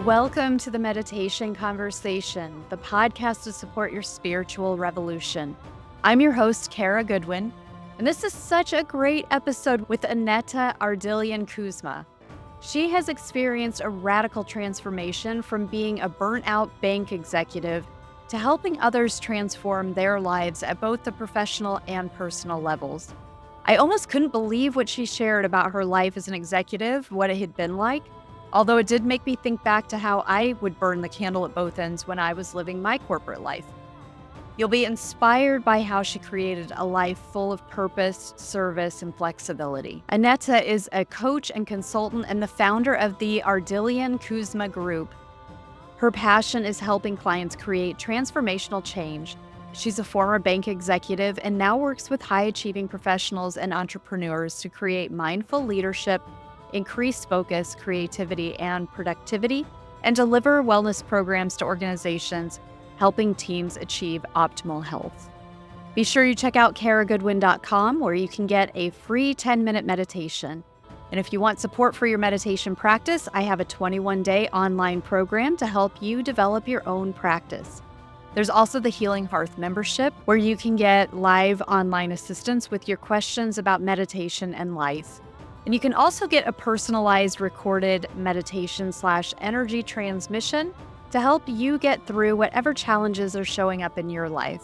Welcome to the Meditation Conversation, the podcast to support your spiritual revolution. I'm your host, Kara Goodwin, and this is such a great episode with Aneta Ardelian Kuzma. She has experienced a radical transformation from being a burnt-out bank executive to helping others transform their lives at both the professional and personal levels. I almost couldn't believe what she shared about her life as an executive, what it had been like. Although it did make me think back to how I would burn the candle at both ends when I was living my corporate life. You'll be inspired by how she created a life full of purpose, service, and flexibility. Annetta is a coach and consultant and the founder of the Ardelian Kuzma Group. Her passion is helping clients create transformational change. She's a former bank executive and now works with high-achieving professionals and entrepreneurs to create mindful leadership, increase focus, creativity, and productivity, and deliver wellness programs to organizations, helping teams achieve optimal health. Be sure you check out karagoodwin.com where you can get a free 10-minute meditation. And if you want support for your meditation practice, I have a 21-day online program to help you develop your own practice. There's also the Healing Hearth membership where you can get live online assistance with your questions about meditation and life. And you can also get a personalized recorded meditation/energy transmission to help you get through whatever challenges are showing up in your life.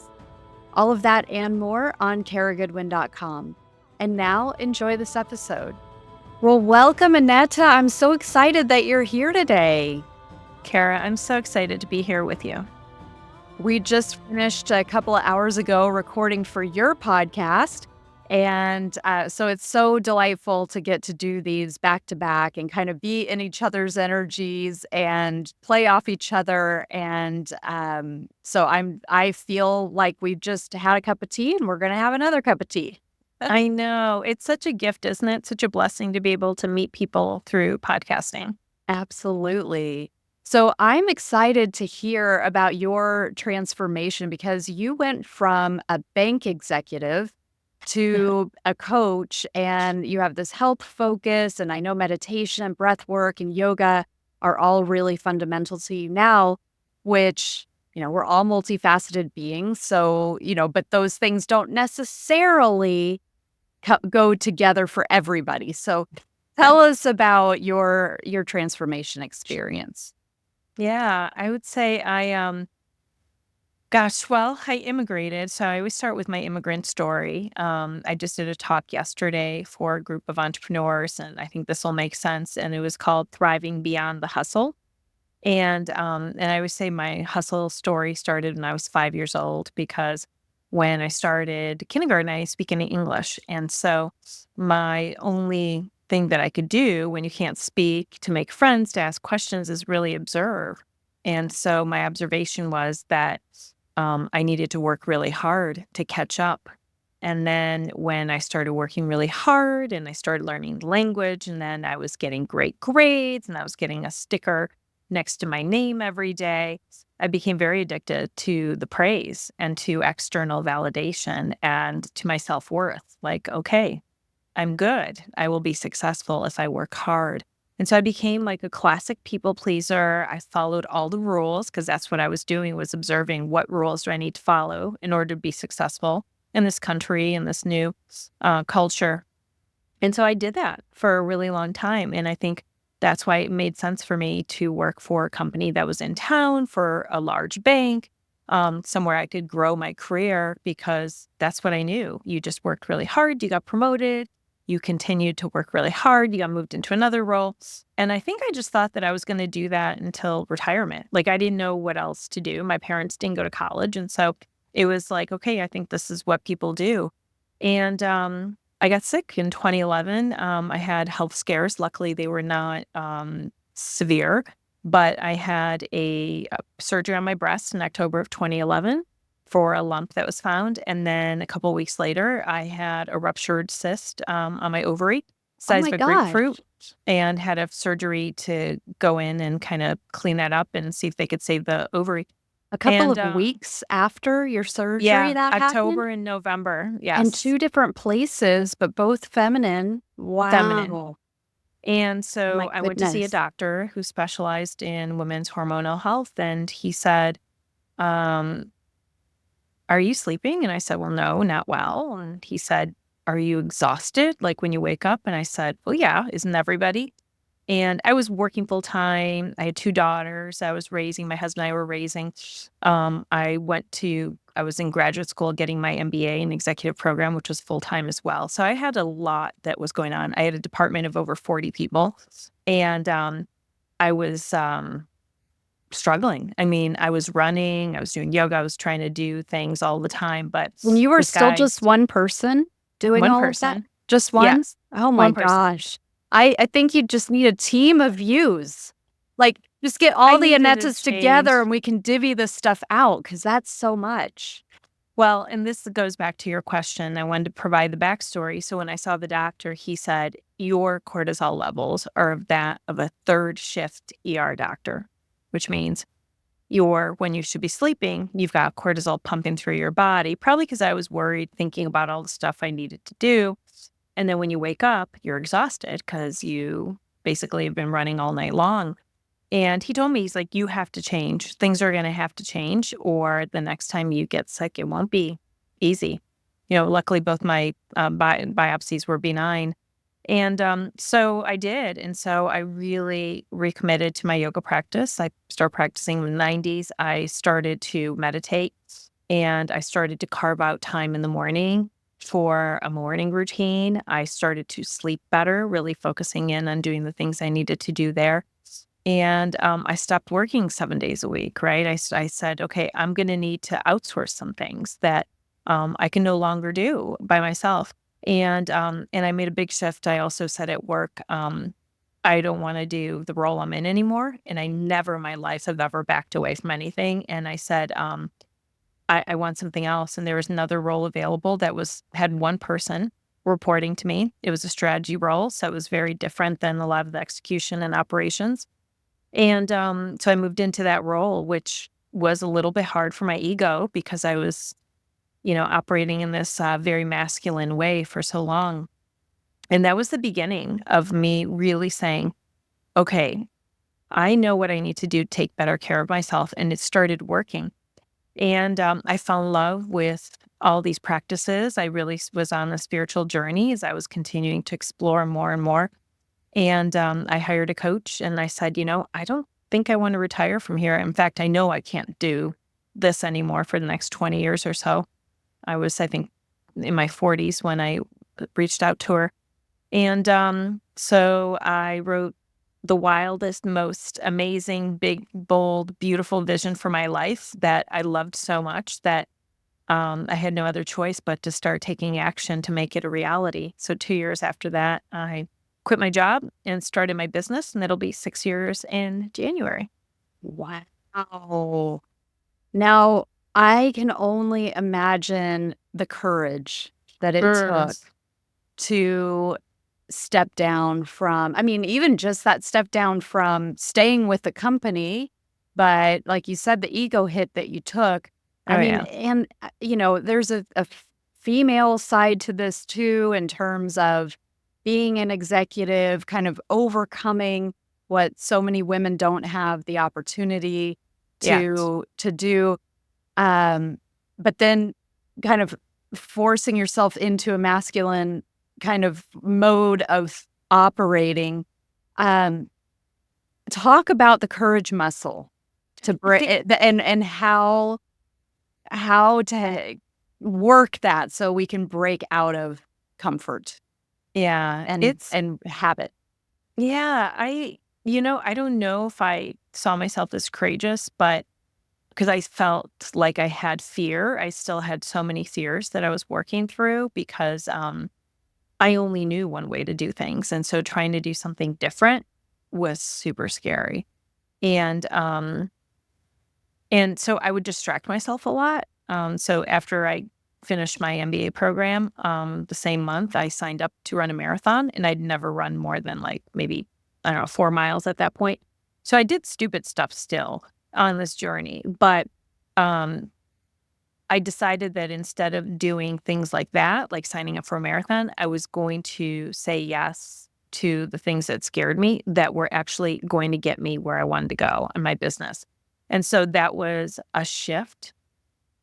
All of that and more on karagoodwin.com. And now enjoy this episode. Well, welcome, Annetta. I'm so excited that you're here today. Kara, I'm so excited to be here with you. We just finished a couple of hours ago recording for your podcast. And so it's so delightful to get to do these back to back and kind of be in each other's energies and play off each other. And so I feel like we just had a cup of tea and we're going to have another cup of tea. I know. It's such a gift, isn't it? Such a blessing to be able to meet people through podcasting. Absolutely. So I'm excited to hear about your transformation because you went from a bank executive to a coach, and you have this health focus, and I know meditation, breath work, and yoga are all really fundamental to you now, which, we're all multifaceted beings. So, but those things don't necessarily go together for everybody. So tell us about your transformation experience. Yeah, I would say I immigrated. So I always start with my immigrant story. I just did a talk yesterday for a group of entrepreneurs, and I think this will make sense. And it was called Thriving Beyond the Hustle. And I always say my hustle story started when I was 5 years old, because when I started kindergarten, I speak any English. And so my only thing that I could do when you can't speak to make friends, to ask questions, is really observe. And so my observation was that I needed to work really hard to catch up. And then when I started working really hard and I started learning the language, and then I was getting great grades and I was getting a sticker next to my name every day, I became very addicted to the praise and to external validation and to my self-worth. Like, okay, I'm good. I will be successful if I work hard. And so I became like a classic people pleaser. I followed all the rules because that's what I was doing, was observing what rules do I need to follow in order to be successful in this country, in this new culture. And so I did that for a really long time. And I think that's why it made sense for me to work for a company that was in town, for a large bank, somewhere I could grow my career, because that's what I knew. You just worked really hard, you got promoted, you continued to work really hard, you got moved into another role. And I think I just thought that I was going to do that until retirement. Like, I didn't know what else to do. My parents didn't go to college. And so it was like, okay, I think this is what people do. And I got sick in 2011. I had health scares. Luckily, they were not severe, but I had a surgery on my breast in October of 2011 for a lump that was found. And then a couple of weeks later, I had a ruptured cyst on my ovary, size of a grapefruit, and had a surgery to go in and kind of clean that up and see if they could save the ovary. A couple of weeks after your surgery, that October happened? and November. Yes. And two different places, but both feminine. Wow. Feminine. And Oh so my I went to see a goodness. doctor who specialized in women's hormonal health, and he said, um, "Are you sleeping?" And I said, "Well, no, not well." And he said, "Are you exhausted, like when you wake up?" And I said, "Well, yeah, isn't everybody?" And I was working full time. I had 2 daughters I was raising, my husband and I were raising. I was in graduate school getting my MBA in executive program, which was full time as well. So I had a lot that was going on. I had a department of over 40 people, and I was struggling. I mean, I was running, I was doing yoga, I was trying to do things all the time, but And you were this still guy, just one person doing one all of that? person, Just one? yes, Oh my one person. gosh. I think you just need a team of yous. Like, just get I all the needed a Anettas together change. and we can divvy this stuff out because that's so much. Well, and this goes back to your question. I wanted to provide the backstory. So when I saw the doctor, he said, your cortisol levels are of that of a third shift ER doctor, which means when you should be sleeping, you've got cortisol pumping through your body, probably because I was worried thinking about all the stuff I needed to do. And then when you wake up, you're exhausted because you basically have been running all night long. And he told me, he's like, you have to change. Things are going to have to change, or the next time you get sick, it won't be easy. Luckily, both my biopsies were benign. And so I did. And so I really recommitted to my yoga practice. I started practicing in the 90s. I started to meditate and I started to carve out time in the morning for a morning routine. I started to sleep better, really focusing in on doing the things I needed to do there. And I stopped working 7 days a week, right? I said, okay, I'm going to need to outsource some things that I can no longer do by myself. And I made a big shift. I also said at work, I don't want to do the role I'm in anymore. And I never in my life have ever backed away from anything. And I said, I want something else. And there was another role available that had one person reporting to me. It was a strategy role. So it was very different than a lot of the execution and operations. And so I moved into that role, which was a little bit hard for my ego because I was, operating in this very masculine way for so long. And that was the beginning of me really saying, okay, I know what I need to do to take better care of myself. And it started working. And I fell in love with all these practices. I really was on a spiritual journey as I was continuing to explore more and more. And I hired a coach and I said, I don't think I want to retire from here. In fact, I know I can't do this anymore for the next 20 years or so. I think, in my 40s when I reached out to her. And so I wrote the wildest, most amazing, big, bold, beautiful vision for my life that I loved so much that I had no other choice but to start taking action to make it a reality. So 2 years after that, I quit my job and started my business, and it'll be 6 years in January. Wow. Now, I can only imagine the courage that it Mm. took to step down from, I mean, even just that step down from staying with the company, but like you said, the ego hit that you took. I Oh, mean, yeah. and, there's a female side to this too, in terms of being an executive, kind of overcoming what so many women don't have the opportunity Yes. to do. Um, but then kind of forcing yourself into a masculine kind of mode of operating. Um, Talk about the courage muscle to I break think, and how to work that so we can break out of comfort yeah, and habit. I don't know if I saw myself as courageous, but because I felt like I had fear, I still had so many fears that I was working through because I only knew one way to do things. And so trying to do something different was super scary. And um, and so I would distract myself a lot. So after I finished my MBA program, the same month I signed up to run a marathon, and I'd never run more than like maybe, I don't know, 4 miles at that point. So I did stupid stuff still on this journey, but um, I decided that instead of doing things like that, like signing up for a marathon, I was going to say yes to the things that scared me that were actually going to get me where I wanted to go in my business. And so that was a shift.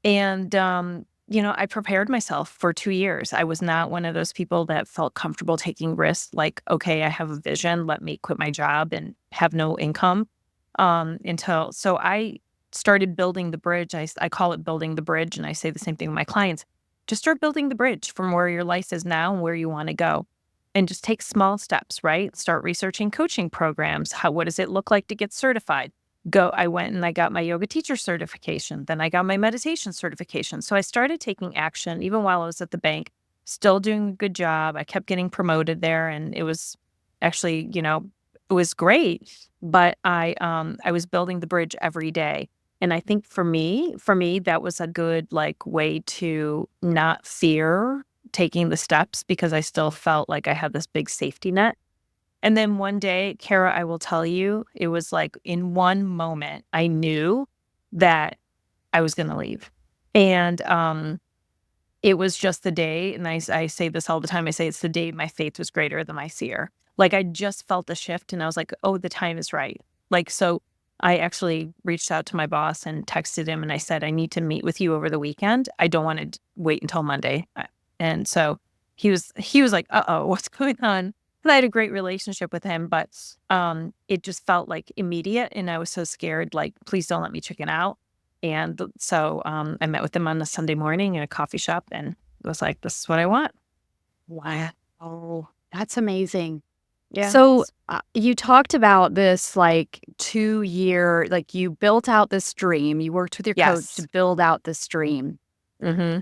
And, I prepared myself for 2 years. I was not one of those people that felt comfortable taking risks like, okay, I have a vision, let me quit my job and have no income. So I started building the bridge. I call it building the bridge. And I say the same thing with my clients. Just start building the bridge from where your life is now and where you want to go. And just take small steps, right? Start researching coaching programs. What does it look like to get certified? I went and I got my yoga teacher certification. Then I got my meditation certification. So I started taking action even while I was at the bank, still doing a good job. I kept getting promoted there and it was actually, it was great, but I was building the bridge every day. And I think for me, that was a good way to not fear taking the steps because I still felt like I had this big safety net. And then one day, Kara, I will tell you, it was like in one moment, I knew that I was going to leave. And it was just the day, and I say this all the time, I say it's the day my faith was greater than my fear. I just felt the shift and I was like, oh, the time is right. So I actually reached out to my boss and texted him and I said, I need to meet with you over the weekend. I don't want to wait until Monday. And so he was like, uh-oh, what's going on? And I had a great relationship with him, but it just felt immediate. And I was so scared, please don't let me chicken out. And so I met with him on a Sunday morning in a coffee shop and it was like, this is what I want. Wow. Oh, that's amazing. Yeah. So you talked about this 2 year, you built out this dream. You worked with your coach to build out this dream. Mm-hmm.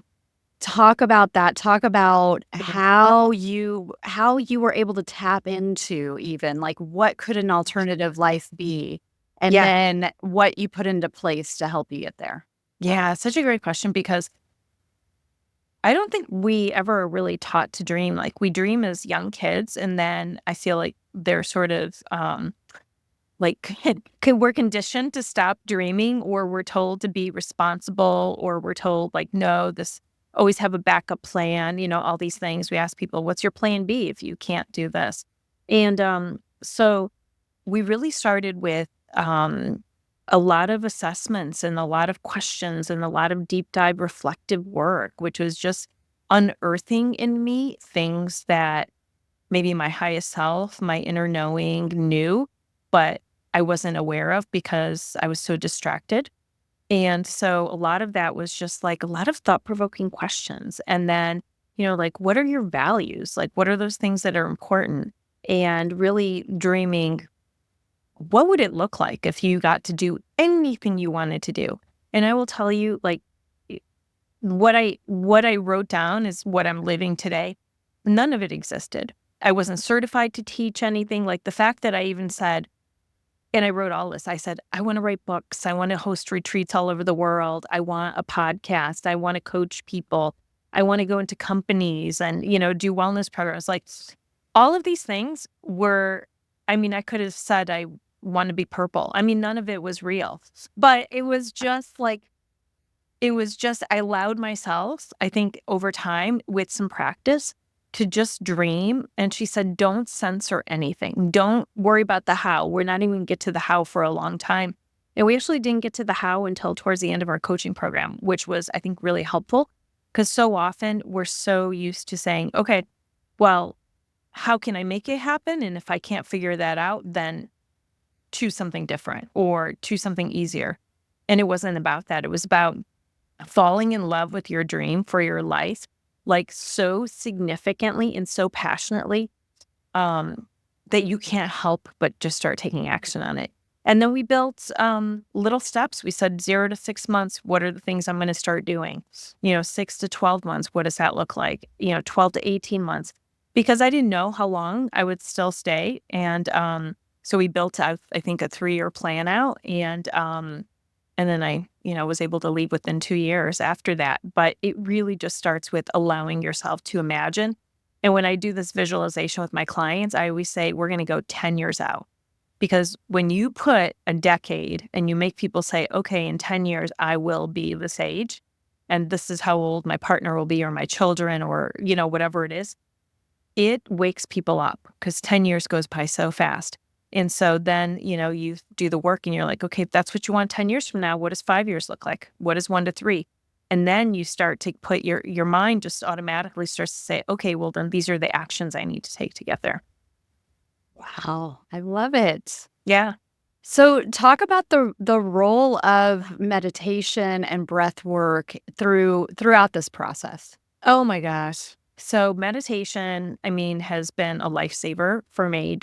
Talk about that. Talk about how you were able to tap into even what could an alternative life be? And then what you put into place to help you get there. Yeah, such a great question because I don't think we ever really taught to dream. We dream as young kids, and then I feel like they're sort of we're conditioned to stop dreaming, or we're told to be responsible, or we're told no, this always have a backup plan. All these things. We ask people, "What's your plan B if you can't do this?" And so we really started with a lot of assessments and a lot of questions and a lot of deep dive reflective work, which was just unearthing in me things that maybe my highest self, my inner knowing knew, but I wasn't aware of because I was so distracted. And so a lot of that was just a lot of thought-provoking questions. And then, what are your values? What are those things that are important? And really dreaming, what would it look like if you got to do anything you wanted to do? And I will tell you, what I wrote down is what I'm living today. None of it existed. I wasn't certified to teach anything. The fact that I even said, and I wrote all this, I said, I want to write books. I want to host retreats all over the world. I want a podcast. I want to coach people. I want to go into companies and, do wellness programs. All of these things were, I could have said I want to be purple. None of it was real, but it was just I allowed myself, I think over time with some practice to just dream. And she said, don't censor anything. Don't worry about the how. We're not even going to get to the how for a long time. And we actually didn't get to the how until towards the end of our coaching program, which was, I think, really helpful because so often we're so used to saying, okay, well, how can I make it happen? And if I can't figure that out, then choose something different or choose something easier. And it wasn't about that. It was about falling in love with your dream for your life, so significantly and so passionately that you can't help but just start taking action on it. And then we built little steps. We said 0 to 6 months, what are the things I'm going to start doing? 6 to 12 months, what does that look like? 12 to 18 months. Because I didn't know how long I would still stay. And so we built out, I think, a 3-year plan out. And then I, was able to leave within 2 years after that. But it really just starts with allowing yourself to imagine. And when I do this visualization with my clients, I always say, we're going to go 10 years out. Because when you put a decade and you make people say, okay, in 10 years, I will be this age, and this is how old my partner will be or my children or, whatever it is, it wakes people up because 10 years goes by so fast. And so then, you do the work and you're like, okay, if that's what you want 10 years from now, what does 5 years look like? What is 1 to 3? And then you start to put your mind just automatically starts to say, okay, well, then these are the actions I need to take to get there. Wow, I love it. Yeah. So talk about the role of meditation and breath work throughout this process. Oh my gosh. So meditation, I mean, has been a lifesaver for me.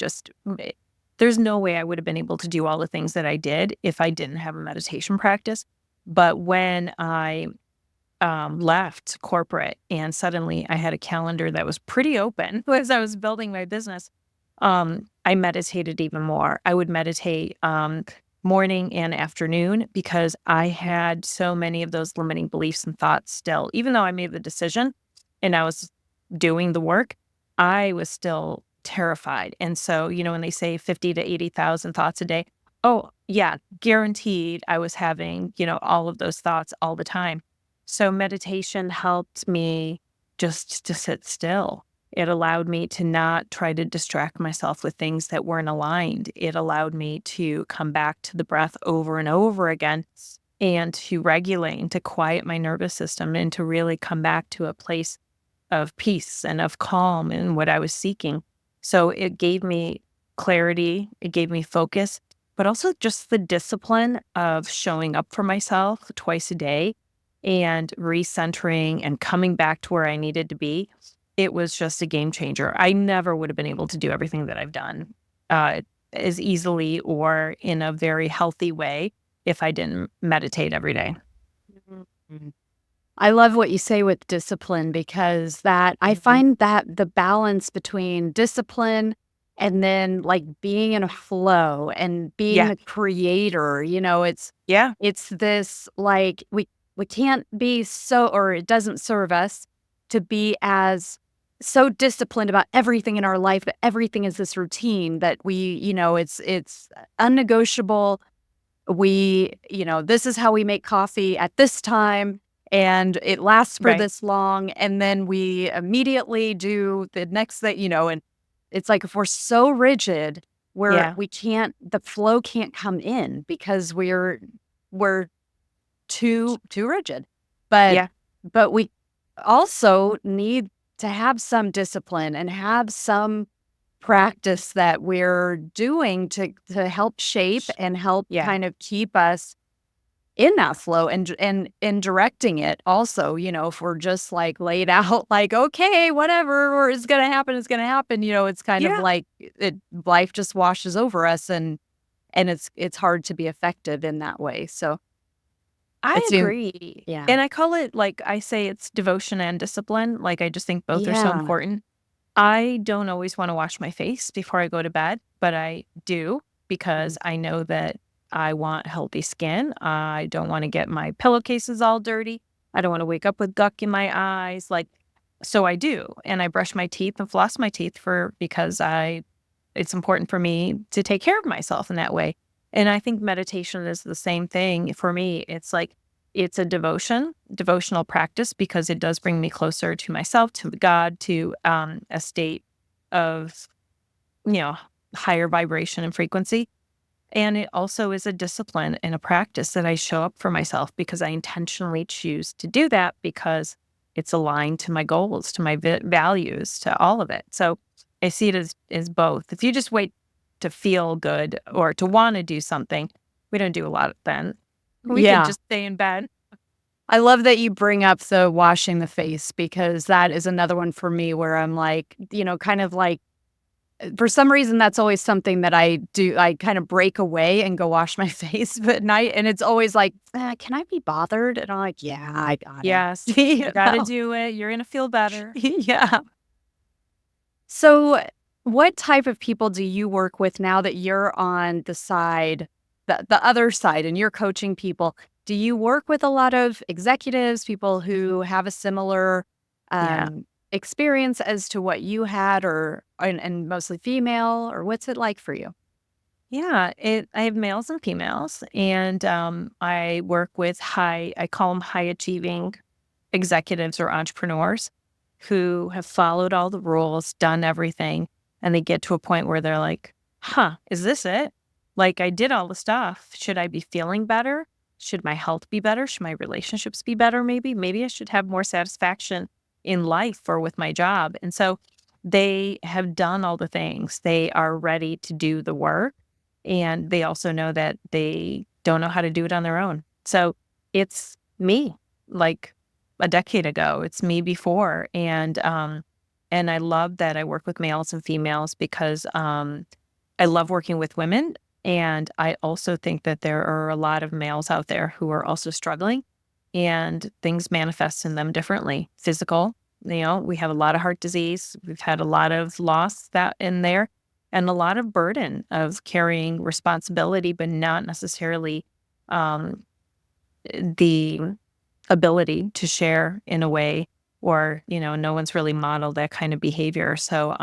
There's no way I would have been able to do all the things that I did if I didn't have a meditation practice. But when I left corporate and suddenly I had a calendar that was pretty open as I was building my business, I meditated even more. I would meditate morning and afternoon because I had so many of those limiting beliefs and thoughts still. Even though I made the decision and I was doing the work, I was still terrified. And so, when they say 50 to 80,000 thoughts a day, oh, yeah, guaranteed I was having, all of those thoughts all the time. So meditation helped me just to sit still. It allowed me to not try to distract myself with things that weren't aligned. It allowed me to come back to the breath over and over again and to regulate and to quiet my nervous system and to really come back to a place of peace and of calm and what I was seeking. So it gave me clarity, it gave me focus, but also just the discipline of showing up for myself twice a day and recentering and coming back to where I needed to be. It was just a game changer. I never would have been able to do everything that I've done as easily or in a very healthy way if I didn't meditate every day. Mhm. I love what you say with discipline because I Mhm. find that the balance between discipline and then like being in a flow and being Yeah. the creator, Yeah. it's this like we can't be so, or it doesn't serve us to be as so disciplined about everything in our life that everything is this routine that it's unnegotiable. This is how we make coffee at this time, and it lasts for Right. this long, and then we immediately do the next thing, and it's like if we're so rigid, Yeah. the flow can't come in because we're too rigid. But Yeah. but we also need to have some discipline and have some practice that we're doing to help shape and help Yeah. kind of keep us in that flow and directing it also, if we're just like laid out like, okay, whatever, or it's gonna happen, it's kind of Yeah. like life just washes over us and it's hard to be effective in that way. So I it's agree. yeah. And I call it like I say it's devotion and discipline. Like I just think both are so Yeah. important. I don't always want to wash my face before I go to bed, but I do because I know that I want healthy skin. I don't want to get my pillowcases all dirty. I don't want to wake up with guck in my eyes. So I do. And I brush my teeth and floss my teeth because it's important for me to take care of myself in that way. And I think meditation is the same thing for me. It's a devotional practice because it does bring me closer to myself, to God, to a state of, you know, higher vibration and frequency. And it also is a discipline and a practice that I show up for myself because I intentionally choose to do that because it's aligned to my goals, to my values, to all of it. So I see it as both. If you just wait to feel good or to want to do something, we don't do a lot then. We could Yeah. just stay in bed. I love that you bring up the washing the face because that is another one for me where I'm like, kind of like for some reason that's always something that I do. I kind of break away and go wash my face at night, and it's always like, can I be bothered? And I'm like, yeah, I got it. Yes, you got to do it. You're going to feel better. Yeah. So, what type of people do you work with now that you're on the other side, and you're coaching people? Do you work with a lot of executives, people who have a similar Yeah. experience as to what you had, and mostly female, or what's it like for you? Yeah, I have males and females, and I work with I call them high achieving executives or entrepreneurs. who have followed all the rules, done everything, and they get to a point where they're like, huh, is this it? Like, I did all the stuff. Should I be feeling better? Should my health be better? Should my relationships be better? Maybe I should have more satisfaction in life or with my job. And so they have done all the things. They are ready to do the work. And they also know that they don't know how to do it on their own. So it's me, like a decade ago. It's me before. And I love that I work with males and females because I love working with women. And I also think that there are a lot of males out there who are also struggling and things manifest in them differently. Physical, we have a lot of heart disease. We've had a lot of loss that in there and a lot of burden of carrying responsibility, but not necessarily um, the ability to share in a way or, no one's really modeled that kind of behavior. So,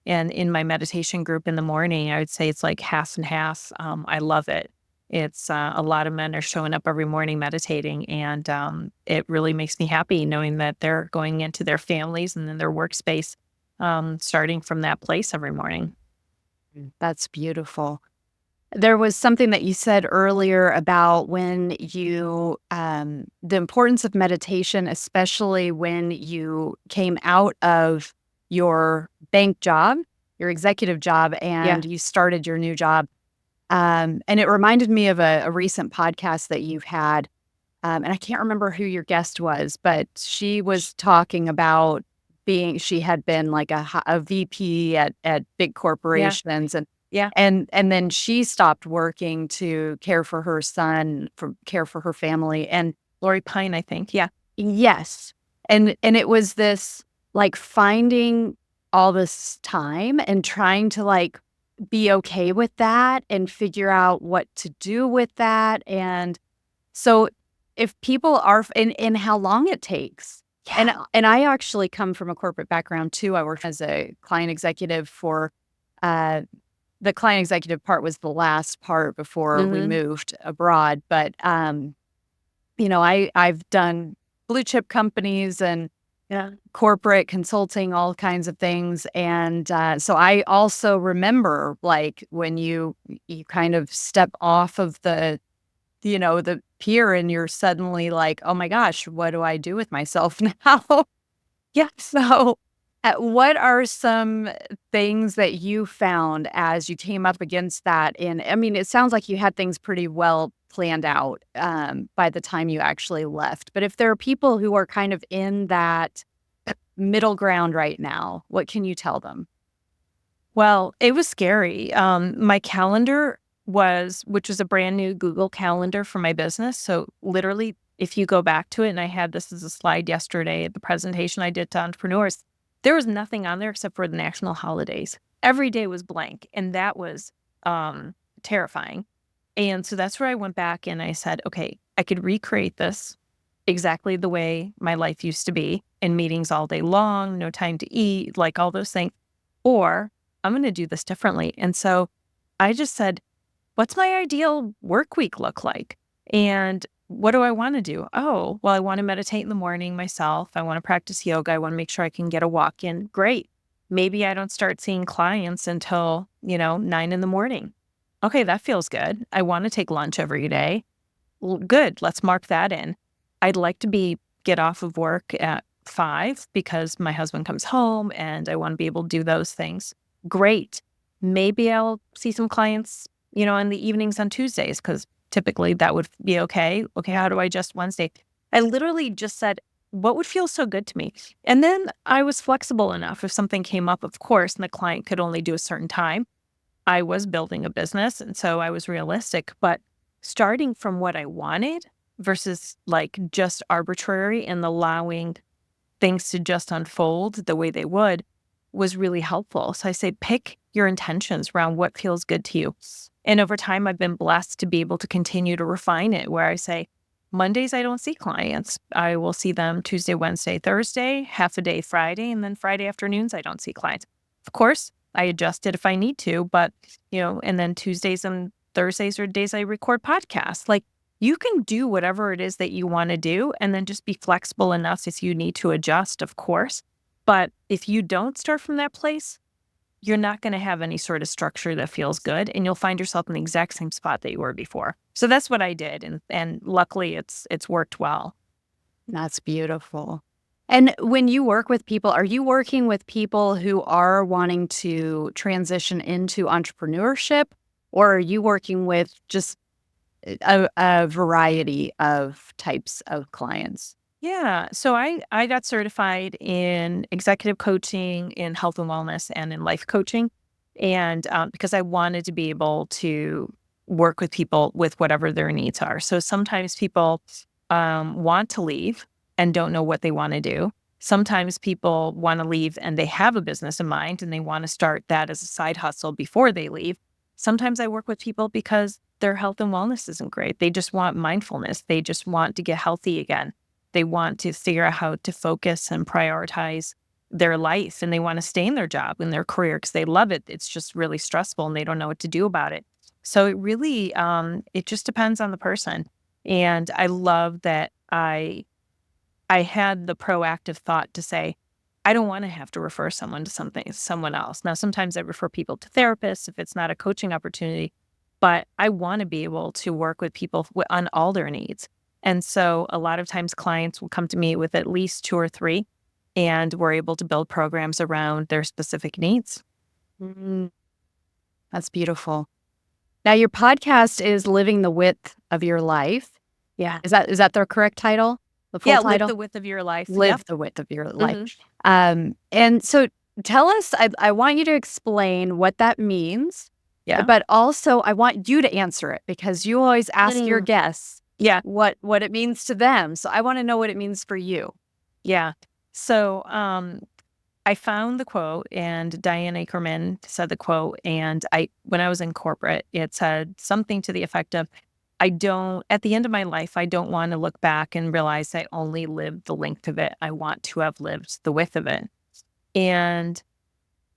and in my meditation group in the morning, I would say it's like half and half. I love it. It's a lot of men are showing up every morning meditating, and it really makes me happy knowing that they're going into their families and then their workspace, starting from that place every morning. That's beautiful. There was something that you said earlier about when the importance of meditation, especially when you came out of your bank job, your executive job, Yeah. and you started your new job. And it reminded me of a recent podcast that you've had. And I can't remember who your guest was, but she was talking about she had been like a VP at big Yeah. corporations, Yeah. and then she stopped working to care for her son, care for her family. And Lori Pine, I think. Yeah. yes, and it was this like finding all this time and trying to like be okay with that and figure out what to do with that. And so if people are and how long it takes. And I actually come from a corporate background too. I worked as a client executive for uh the client executive part was the last part before we Hmm. moved abroad. But I've done blue chip companies and Yeah. corporate consulting, all kinds of things. And so I also remember like when you kind of step off of the pier and you're suddenly like, oh my gosh, what do I do with myself now? Yeah. So, what are some things that you found as you came up against that? And I mean, it sounds like you had things pretty well planned out by the time you actually left. But if there are people who are kind of in that middle ground right now, what can you tell them? Well, it was scary. My calendar which was a brand new Google Calendar for my business. So literally, if you go back to it, and I had this as a slide yesterday at the presentation I did to entrepreneurs, there was nothing on there except for the national holidays. Every day was blank, and that was terrifying. And so that's where I went back and I said, okay, I could recreate this exactly the way my life used to be in meetings all day long, no time to eat, like all those things. Or I'm going to do this differently. And so I just said, what's my ideal work week look like? And what do I want to do? Oh, well, I want to meditate in the morning myself. I want to practice yoga. I want to make sure I can get a walk in. Great. Maybe I don't start seeing clients until, 9 in the morning. Okay, that feels good. I want to take lunch every day. Well, good. Let's mark that in. I'd like to get off of work at 5 because my husband comes home and I want to be able to do those things. Great. Maybe I'll see some clients, in the evenings on Tuesdays because typically that would be okay. Okay, how do I adjust Wednesday? I literally just said, what would feel so good to me? And then I was flexible enough. If something came up, of course, and the client could only do a certain time, I was building a business. And so I was realistic. But starting from what I wanted versus like just arbitrary and allowing things to just unfold the way they would was really helpful. So I say, pick your intentions around what feels good to you. And over time, I've been blessed to be able to continue to refine it where I say, Mondays, I don't see clients. I will see them Tuesday, Wednesday, Thursday, half a day Friday, and then Friday afternoons, I don't see clients. Of course, I adjust it if I need to, but, and then Tuesdays and Thursdays are days I record podcasts. Like you can do whatever it is that you want to do, and then just be flexible enough if you need to adjust, of course. But if you don't start from that place, you're not going to have any sort of structure that feels good, and you'll find yourself in the exact same spot that you were before. So that's what I did, and luckily it's worked well. That's beautiful. And when you work with people, are you working with people who are wanting to transition into entrepreneurship, or are you working with just a variety of types of clients? Yeah. So I got certified in executive coaching, in health and wellness, and in life coaching. And because I wanted to be able to work with people with whatever their needs are. So sometimes people want to leave and don't know what they want to do. Sometimes people want to leave and they have a business in mind and they want to start that as a side hustle before they leave. Sometimes I work with people because their health and wellness isn't great. They just want mindfulness. They just want to get healthy again. They want to figure out how to focus and prioritize their life, and they want to stay in their job, in their career, because they love it. It's just really stressful and they don't know what to do about it. So it really, it just depends on the person. And I love that I had the proactive thought to say, I don't want to have to refer someone to someone else. Now, sometimes I refer people to therapists if it's not a coaching opportunity, but I want to be able to work with people on all their needs. And so a lot of times clients will come to me with at least 2 or 3, and we're able to build programs around their specific needs. Mm, that's beautiful. Now, your podcast is Living the Width of Your Life. Yeah. Is that the correct title? The full Yeah, title? live the width of your life. Live Yep. the width of your Mhm. life. And so tell us, I want you to explain what that means, Yeah. but also I want you to answer it because you always ask your Mm. guests Yeah. what it means to them. So I want to know what it means for you. Yeah. So I found the quote, and Diane Ackerman said the quote, and when I was in corporate, it said something to the effect of, at the end of my life, I don't want to look back and realize I only lived the length of it. I want to have lived the width of it. And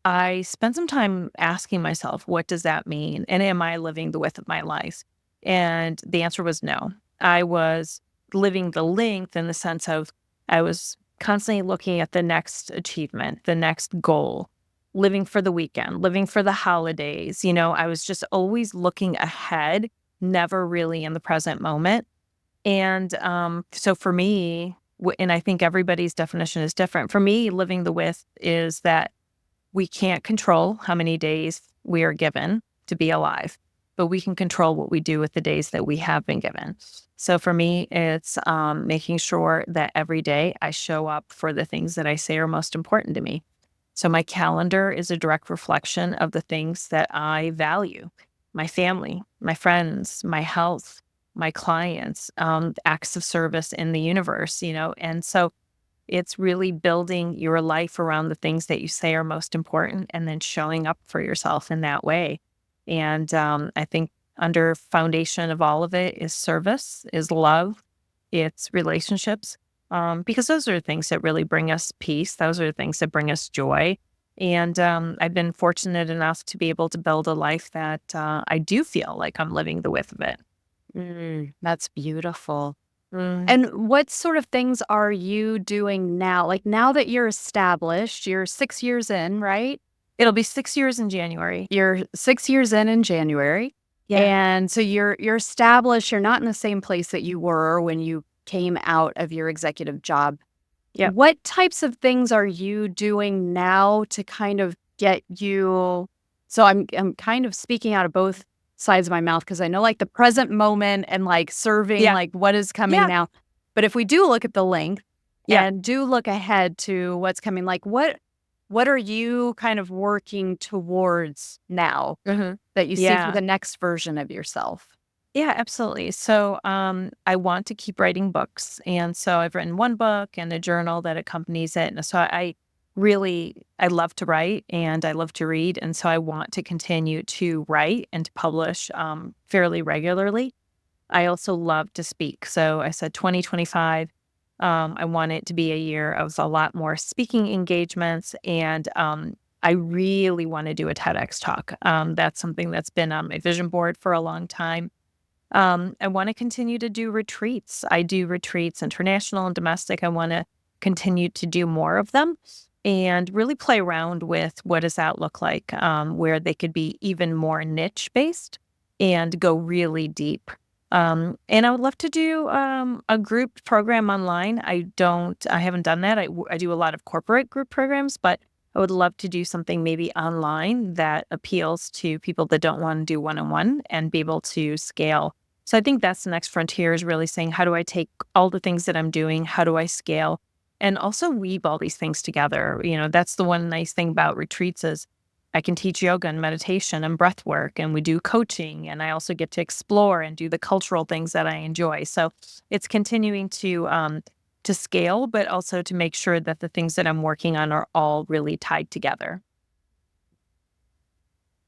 I spent some time asking myself, what does that mean? And am I living the width of my life? And the answer was no. I was living the length in the sense of I was constantly looking at the next achievement, the next goal, living for the weekend, living for the holidays. I was just always looking ahead, never really in the present moment. And so for me, and I think everybody's definition is different. For me, living the width is that we can't control how many days we are given to be alive, but we can control what we do with the days that we have been given. So for me, it's making sure that every day I show up for the things that I say are most important to me. So my calendar is a direct reflection of the things that I value: my family, my friends, my health, my clients, acts of service in the universe, and so it's really building your life around the things that you say are most important and then showing up for yourself in that way. And I think under foundation of all of it is service, is love, it's relationships, because those are the things that really bring us peace. Those are the things that bring us joy. And I've been fortunate enough to be able to build a life that I do feel like I'm living the width of it. That's beautiful. Mm. And what sort of things are you doing now? Like now that you're established, you're 6 years in, right? It'll be 6 years in January. You're 6 years in January. Yeah. And so you're established, you're not in the same place that you were when you came out of your executive job. Yep. What types of things are you doing now to kind of get you? So I'm kind of speaking out of both sides of my mouth because I know like the present moment and like serving Yeah. like what is coming Yeah. now. But if we do look at the length Yeah. and do look ahead to what's coming, like what are you kind of working towards now Mhm. that you see for Yeah. the next version of yourself? Yeah, absolutely. So, I want to keep writing books, and so I've written 1 book and a journal that accompanies it, and so I love to write and I love to read, and so I want to continue to write and to publish, fairly regularly. I also love to speak, so I said 2025, I want it to be a year of a lot more speaking engagements, and, I really wanna do a TEDx talk. That's something that's been on my vision board for a long time. I want to continue to do retreats. I do retreats, international and domestic. I want to continue to do more of them and really play around with what does that look like, where they could be even more niche based and go really deep. And I would love to do a group program online. I haven't done that. I do a lot of corporate group programs, but I would love to do something maybe online that appeals to people that don't want to do one-on-one and be able to scale. So I think that's the next frontier, is really saying, how do I take all the things that I'm doing? How do I scale? And also weave all these things together. That's the one nice thing about retreats is I can teach yoga and meditation and breath work, and we do coaching, and I also get to explore and do the cultural things that I enjoy. So it's continuing to scale, but also to make sure that the things that I'm working on are all really tied together.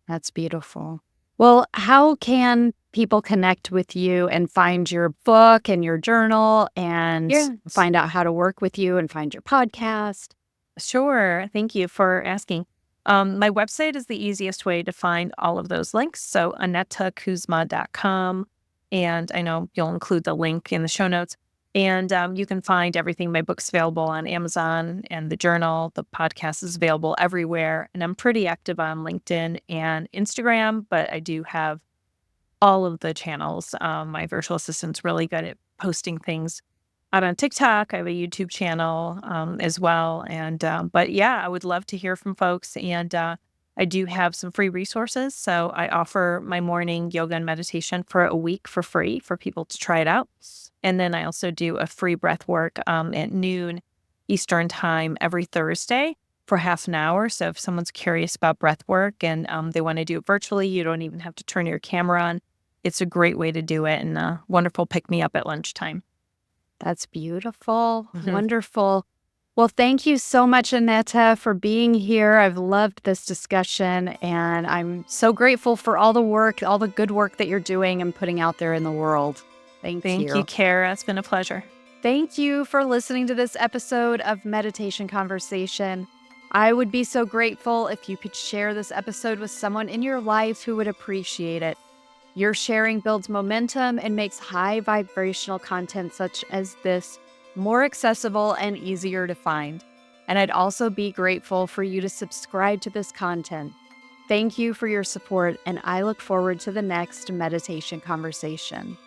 That's beautiful. Well, how can people connect with you and find your book and your journal and Yes. find out how to work with you and find your podcast? Sure. Thank you for asking. My website is the easiest way to find all of those links. So AnetaKuzma.com. And I know you'll include the link in the show notes. And you can find everything. My book's available on Amazon and the journal. The podcast is available everywhere. And I'm pretty active on LinkedIn and Instagram, but I do have all of the channels. My virtual assistant's really good at posting things out on TikTok. I have a YouTube channel as well. But yeah, I would love to hear from folks. And I do have some free resources. So I offer my morning yoga and meditation for a week for free for people to try it out. And then I also do a free breath work at noon Eastern time every Thursday for half an hour. So if someone's curious about breath work and they want to do it virtually, you don't even have to turn your camera on. It's a great way to do it, and a wonderful pick me up at lunchtime. That's beautiful. Mhm. Wonderful. Well, thank you so much, Annetta, for being here. I've loved this discussion, and I'm so grateful for all the work, all the good work that you're doing and putting out there in the world. Thank Thank you, you. Kara. It's been a pleasure. Thank you for listening to this episode of Meditation Conversation. I would be so grateful if you could share this episode with someone in your life who would appreciate it. Your sharing builds momentum and makes high vibrational content such as this more accessible and easier to find. And I'd also be grateful for you to subscribe to this content. Thank you for your support, and I look forward to the next meditation conversation.